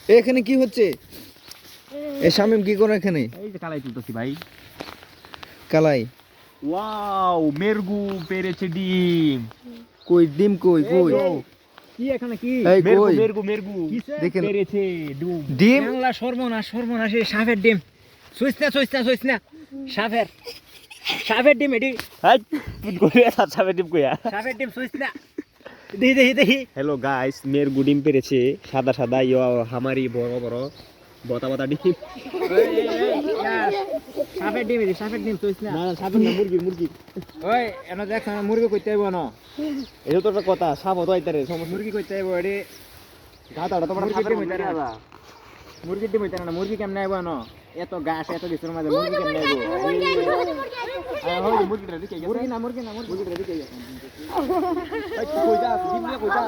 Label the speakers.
Speaker 1: এখানে কি হচ্ছে? এ শামিম কি করে এখানে?
Speaker 2: এই যে কালাই তুলতেছি ভাই।
Speaker 1: কালাই
Speaker 2: ওয়াও, মেরগু পেরেছে ডিম।
Speaker 1: কই ডিম কই কই?
Speaker 2: কি এখানে কি?
Speaker 1: এই
Speaker 2: মেরগু
Speaker 1: কই
Speaker 2: মেরগু মেরগু
Speaker 1: দেখেন
Speaker 2: পেরেছে ডিম।
Speaker 1: ডিম
Speaker 2: আল্লাহ সর্বনাশ সর্বনাশ, এই সাপের ডিম। সুইস না সাপের ডিম এটি। হাই করে সাপের ডিম কইয়া। সাপের ডিম সুইস না। দেখি। হ্যালো গাইস, মেরগু ডিম পেরেছে। সাদা সাদা হামারি বড় বড় বতা ডিম। সাপের ডিম সুইস না। না সাপের না, মুরগি। ওই এনো দেখ মুরগি কইতে আইবো না। এই তো একটা কথা, সাপ হতো আইতারে মুরগি কইতে আইবো এডি। গাতাটা তো বড় সাপের মইতে না। মুরগির ডিম হইতারে না, মুরগি কেমনে আইবো না? এত গাছ এত কিছুর মাঝে মুরগি কেমনে আইবো? মুরগিটা দিকে গেছে। মুরগি না মুরগিটা দিকে গেছে। কই যা ডিম নিয়ে কই যা।